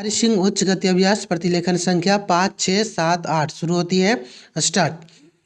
हरि सिंह उच्च गति अभ्यास प्रतिलेखन संख्या 5, 6, 7, 8 शुरू होती है। स्टार्ट।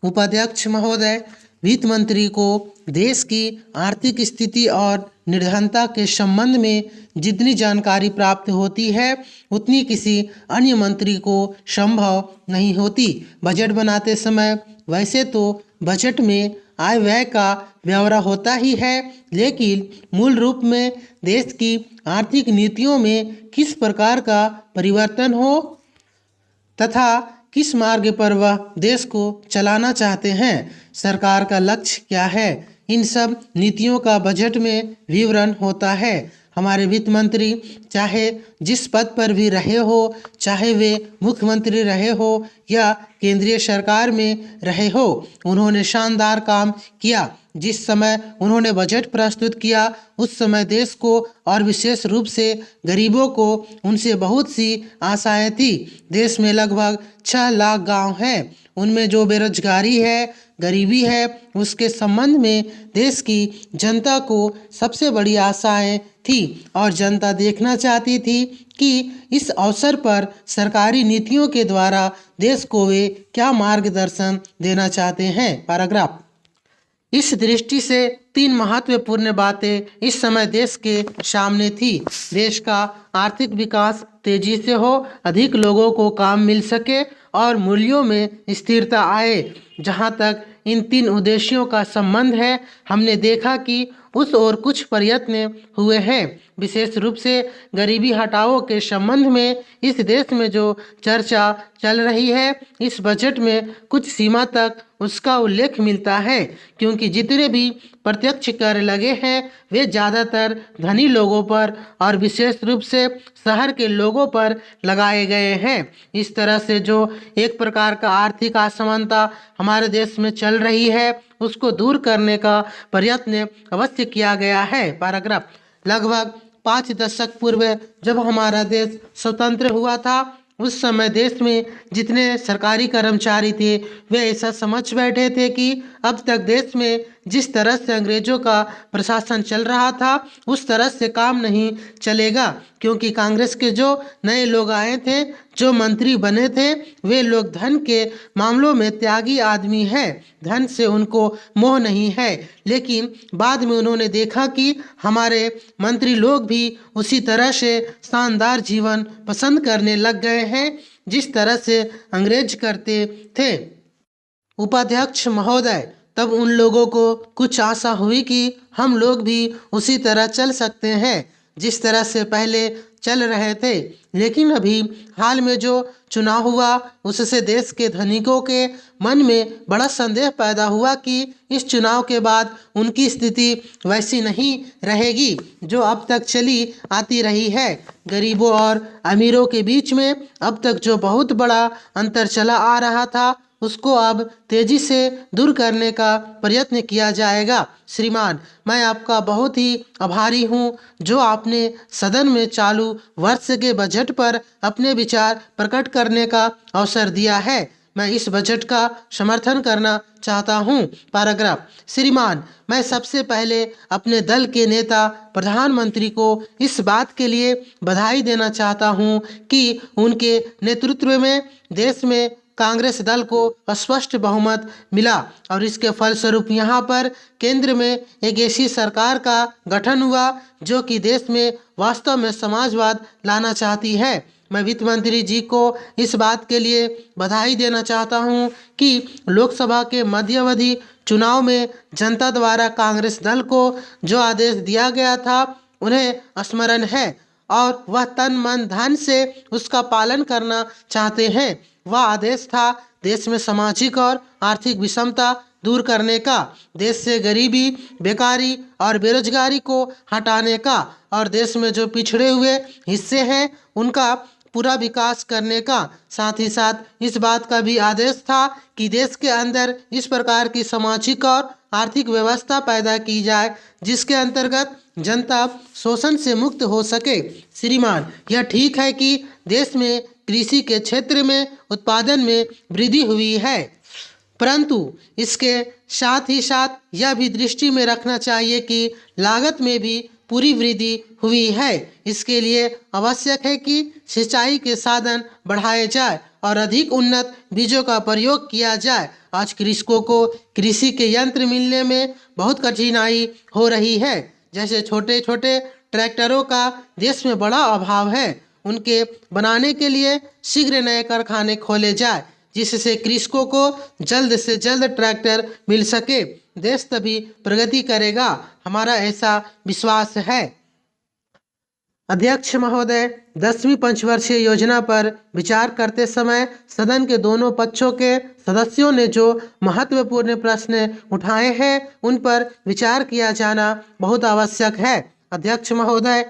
उपाध्यक्ष महोदय, वित्त मंत्री को देश की आर्थिक स्थिति और निर्धनता के संबंध में जितनी जानकारी प्राप्त होती है उतनी किसी अन्य मंत्री को संभव नहीं होती। बजट बनाते समय वैसे तो बजट में आय व्यय का ब्यौरा होता ही है, लेकिन मूल रूप में देश की आर्थिक नीतियों में किस प्रकार का परिवर्तन हो तथा किस मार्ग पर वह देश को चलाना चाहते हैं, सरकार का लक्ष्य क्या है, इन सब नीतियों का बजट में विवरण होता है। हमारे वित्त मंत्री चाहे जिस पद पर भी रहे हो, चाहे वे मुख्यमंत्री रहे हो या केंद्रीय सरकार में रहे हो, उन्होंने शानदार काम किया। जिस समय उन्होंने बजट प्रस्तुत किया उस समय देश को और विशेष रूप से गरीबों को उनसे बहुत सी आशाएं थी। देश में लगभग 6 लाख गांव हैं, उनमें जो बेरोजगारी है, गरीबी है, उसके संबंध में देश की जनता को सबसे बड़ी आशाएं थी और जनता देखना चाहती थी कि इस अवसर पर सरकारी नीतियों के द्वारा देश को वे क्या मार्गदर्शन देना चाहते हैं। पैराग्राफ। इस दृष्टि से 3 महत्वपूर्ण बातें इस समय देश के सामने थी। देश का आर्थिक विकास तेजी से हो, अधिक लोगों को काम मिल सके और मूल्यों में स्थिरता आए। जहां तक इन 3 उद्देश्यों का संबंध है, हमने देखा कि उस ओर कुछ प्रयत्न हुए हैं। विशेष रूप से गरीबी हटाओ के संबंध में इस देश में जो चर्चा चल रही है, इस बजट में कुछ सीमा तक उसका उल्लेख मिलता है, क्योंकि जितने भी प्रत्यक्ष कर लगे हैं वे ज़्यादातर धनी लोगों पर और विशेष रूप से शहर के लोगों पर लगाए गए हैं। इस तरह से जो एक प्रकार का आर्थिक असमानता हमारे देश में चल रही है उसको दूर करने का प्रयत्न अवश्य किया गया है। पैराग्राफ। लगभग 5 दशक पूर्व जब हमारा देश स्वतंत्र हुआ था उस समय देश में जितने सरकारी कर्मचारी थे वे ऐसा समझ बैठे थे कि अब तक देश में जिस तरह से अंग्रेजों का प्रशासन चल रहा था उस तरह से काम नहीं चलेगा, क्योंकि कांग्रेस के जो नए लोग आए थे, जो मंत्री बने थे, वे लोग धन के मामलों में त्यागी आदमी हैं, धन से उनको मोह नहीं है। लेकिन बाद में उन्होंने देखा कि हमारे मंत्री लोग भी उसी तरह से शानदार जीवन पसंद करने लग गए हैं जिस तरह से अंग्रेज करते थे। उपाध्यक्ष महोदय, तब उन लोगों को कुछ आशा हुई कि हम लोग भी उसी तरह चल सकते हैं जिस तरह से पहले चल रहे थे। लेकिन अभी हाल में जो चुनाव हुआ उससे देश के धनिकों के मन में बड़ा संदेह पैदा हुआ कि इस चुनाव के बाद उनकी स्थिति वैसी नहीं रहेगी जो अब तक चली आती रही है। गरीबों और अमीरों के बीच में अब तक जो बहुत बड़ा अंतर चला आ रहा था उसको अब तेजी से दूर करने का प्रयत्न किया जाएगा। श्रीमान, मैं आपका बहुत ही आभारी हूँ जो आपने सदन में चालू वर्ष के बजट पर अपने विचार प्रकट करने का अवसर दिया है। मैं इस बजट का समर्थन करना चाहता हूँ। पैराग्राफ। श्रीमान, मैं सबसे पहले अपने दल के नेता प्रधानमंत्री को इस बात के लिए बधाई देना चाहता हूँ कि उनके नेतृत्व में देश में कांग्रेस दल को स्पष्ट बहुमत मिला और इसके फलस्वरूप यहाँ पर केंद्र में एक ऐसी सरकार का गठन हुआ जो कि देश में वास्तव में समाजवाद लाना चाहती है। मैं वित्त मंत्री जी को इस बात के लिए बधाई देना चाहता हूं कि लोकसभा के मध्यावधि चुनाव में जनता द्वारा कांग्रेस दल को जो आदेश दिया गया था उन्हें स्मरण है और वह तन मन धन से उसका पालन करना चाहते हैं। वह आदेश था देश में सामाजिक और आर्थिक विषमता दूर करने का, देश से गरीबी, बेकारी और बेरोजगारी को हटाने का और देश में जो पिछड़े हुए हिस्से हैं उनका पूरा विकास करने का। साथ ही साथ इस बात का भी आदेश था कि देश के अंदर इस प्रकार की सामाजिक और आर्थिक व्यवस्था पैदा की जाए जिसके अंतर्गत जनता शोषण से मुक्त हो सके। श्रीमान, यह ठीक है कि देश में कृषि के क्षेत्र में उत्पादन में वृद्धि हुई है, परंतु इसके साथ ही साथ यह भी दृष्टि में रखना चाहिए कि लागत में भी पूरी वृद्धि हुई है। इसके लिए आवश्यक है कि सिंचाई के साधन बढ़ाए जाए और अधिक उन्नत बीजों का प्रयोग किया जाए। आज कृषकों को कृषि के यंत्र मिलने में बहुत कठिनाई हो रही है। जैसे छोटे छोटे ट्रैक्टरों का देश में बड़ा अभाव है, उनके बनाने के लिए शीघ्र नए कारखाने खोले जाए जिससे कृषकों को जल्द से जल्द ट्रैक्टर मिल सके। देश तभी प्रगति करेगा, हमारा ऐसा विश्वास है। अध्यक्ष महोदय, 10वीं पंचवर्षीय योजना पर विचार करते समय सदन के दोनों पक्षों के सदस्यों ने जो महत्वपूर्ण प्रश्न उठाए हैं उन पर विचार किया जाना बहुत आवश्यक है। अध्यक्ष महोदय,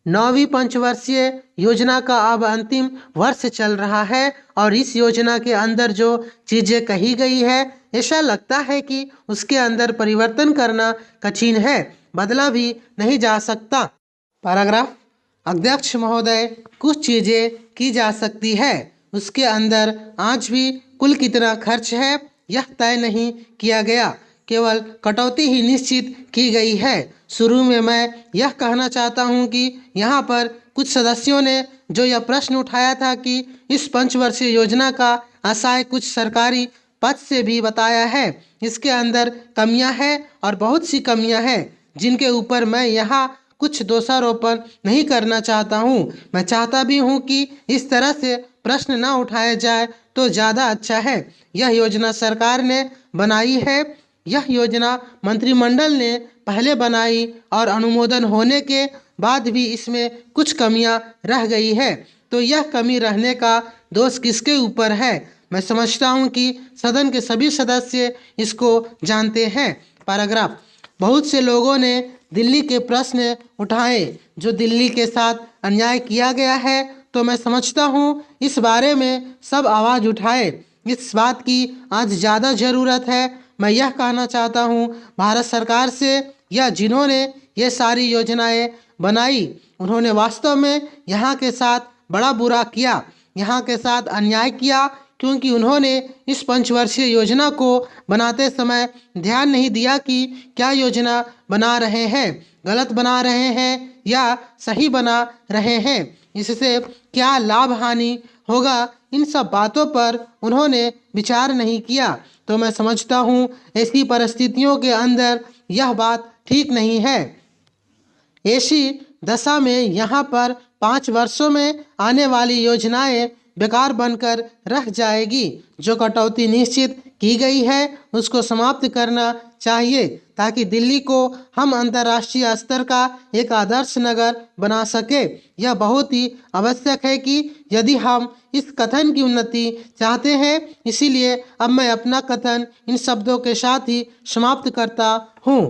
9वीं पंचवर्षीय योजना का अब अंतिम वर्ष चल रहा है और इस योजना के अंदर जो चीज़ें कही गई है ऐसा लगता है कि उसके अंदर परिवर्तन करना कठिन है, बदला भी नहीं जा सकता। पैराग्राफ। अध्यक्ष महोदय, कुछ चीज़ें की जा सकती है, उसके अंदर आज भी कुल कितना खर्च है यह तय नहीं किया गया, केवल कटौती ही निश्चित की गई है। शुरू में मैं यह कहना चाहता हूं कि यहाँ पर कुछ सदस्यों ने जो यह प्रश्न उठाया था कि इस पंचवर्षीय योजना का आशय कुछ सरकारी पद से भी बताया है, इसके अंदर कमियां हैं और बहुत सी कमियां हैं जिनके ऊपर मैं यहाँ कुछ दोषारोपण नहीं करना चाहता हूँ। मैं चाहता भी हूँ कि इस तरह से प्रश्न ना उठाया जाए तो ज़्यादा अच्छा है। यह योजना सरकार ने बनाई है, यह योजना मंत्रिमंडल ने पहले बनाई और अनुमोदन होने के बाद भी इसमें कुछ कमियां रह गई है, तो यह कमी रहने का दोष किसके ऊपर है? मैं समझता हूं कि सदन के सभी सदस्य इसको जानते हैं। पैराग्राफ। बहुत से लोगों ने दिल्ली के प्रश्न उठाए जो दिल्ली के साथ अन्याय किया गया है, तो मैं समझता हूँ इस बारे में सब आवाज़ उठाए। इस बात की आज ज़्यादा ज़रूरत है। मैं यह कहना चाहता हूँ भारत सरकार से, या जिन्होंने ये सारी योजनाएं बनाई उन्होंने वास्तव में यहाँ के साथ बड़ा बुरा किया, यहाँ के साथ अन्याय किया, क्योंकि उन्होंने इस पंचवर्षीय योजना को बनाते समय ध्यान नहीं दिया कि क्या योजना बना रहे हैं, गलत बना रहे हैं या सही बना रहे हैं, इससे क्या लाभ हानि होगा, इन सब बातों पर उन्होंने विचार नहीं किया। तो मैं समझता हूँ ऐसी परिस्थितियों के अंदर यह बात ठीक नहीं है। ऐसी दशा में यहाँ पर 5 वर्षों में आने वाली योजनाएं बेकार बनकर रह जाएगी। जो कटौती निश्चित की गई है उसको समाप्त करना चाहिए ताकि दिल्ली को हम अंतर्राष्ट्रीय स्तर का एक आदर्श नगर बना सके। यह बहुत ही आवश्यक है कि यदि हम इस कथन की उन्नति चाहते हैं, इसीलिए अब मैं अपना कथन इन शब्दों के साथ ही समाप्त करता हूँ।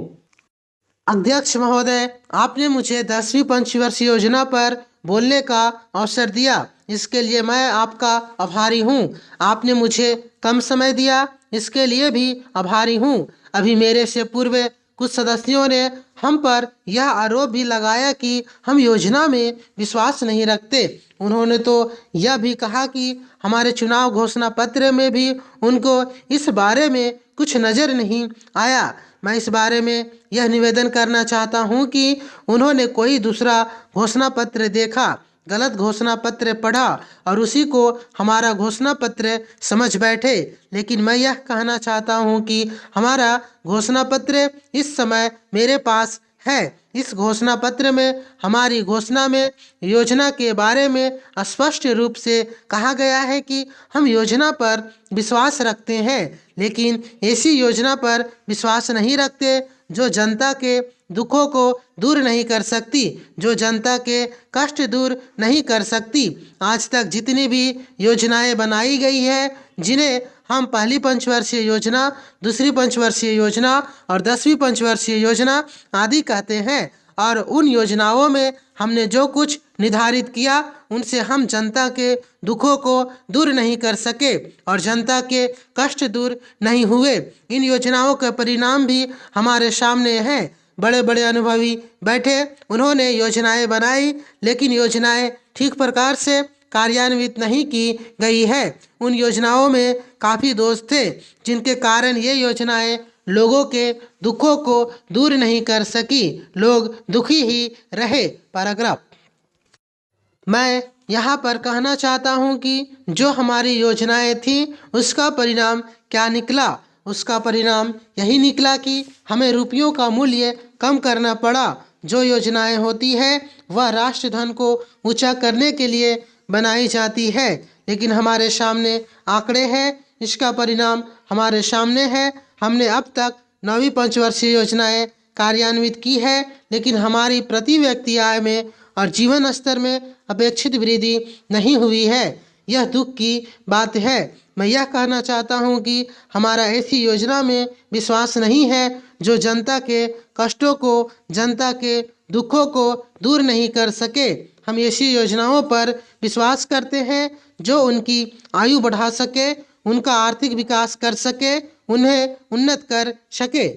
अध्यक्ष महोदय, आपने मुझे 10वीं पंचवर्षीय योजना पर बोलने का अवसर दिया, इसके लिए मैं आपका आभारी हूँ। आपने मुझे कम समय दिया, इसके लिए भी आभारी हूँ। अभी मेरे से पूर्व कुछ सदस्यों ने हम पर यह आरोप भी लगाया कि हम योजना में विश्वास नहीं रखते। उन्होंने तो यह भी कहा कि हमारे चुनाव घोषणा पत्र में भी उनको इस बारे में कुछ नज़र नहीं आया। मैं इस बारे में यह निवेदन करना चाहता हूं कि उन्होंने कोई दूसरा घोषणा पत्र देखा, गलत घोषणा पत्र पढ़ा और उसी को हमारा घोषणा पत्र समझ बैठे। लेकिन मैं यह कहना चाहता हूं कि हमारा घोषणा पत्र इस समय मेरे पास है। इस घोषणा पत्र में हमारी घोषणा में योजना के बारे में स्पष्ट रूप से कहा गया है कि हम योजना पर विश्वास रखते हैं, लेकिन ऐसी योजना पर विश्वास नहीं रखते जो जनता के दुखों को दूर नहीं कर सकती, जो जनता के कष्ट दूर नहीं कर सकती। आज तक जितनी भी योजनाएं बनाई गई है, जिन्हें हम पहली पंचवर्षीय योजना, दूसरी पंचवर्षीय योजना और 10वीं पंचवर्षीय योजना आदि कहते हैं, और उन योजनाओं में हमने जो कुछ निर्धारित किया उनसे हम जनता के दुखों को दूर नहीं कर सके और जनता के कष्ट दूर नहीं हुए। इन योजनाओं के परिणाम भी हमारे सामने हैं। बड़े बड़े अनुभवी बैठे, उन्होंने योजनाएं बनाई, लेकिन योजनाएं ठीक प्रकार से कार्यान्वित नहीं की गई है। उन योजनाओं में काफ़ी दोष थे जिनके कारण ये योजनाएं लोगों के दुखों को दूर नहीं कर सकी, लोग दुखी ही रहे। पैराग्राफ। मैं यहाँ पर कहना चाहता हूँ कि जो हमारी योजनाएं थी उसका परिणाम क्या निकला। उसका परिणाम यही निकला कि हमें रुपयों का मूल्य कम करना पड़ा। जो योजनाएं होती है वह राष्ट्रधन को ऊंचा करने के लिए बनाई जाती है, लेकिन हमारे सामने आंकड़े हैं, इसका परिणाम हमारे सामने है। हमने अब तक 9वीं पंचवर्षीय योजनाएं कार्यान्वित की है, लेकिन हमारी प्रति व्यक्ति आय में और जीवन स्तर में अपेक्षित वृद्धि नहीं हुई है। यह दुख की बात है। मैं यह कहना चाहता हूँ कि हमारा ऐसी योजना में विश्वास नहीं है जो जनता के कष्टों को, जनता के दुखों को दूर नहीं कर सके। हम ऐसी योजनाओं पर विश्वास करते हैं जो उनकी आयु बढ़ा सके, उनका आर्थिक विकास कर सके, उन्हें उन्नत कर सके।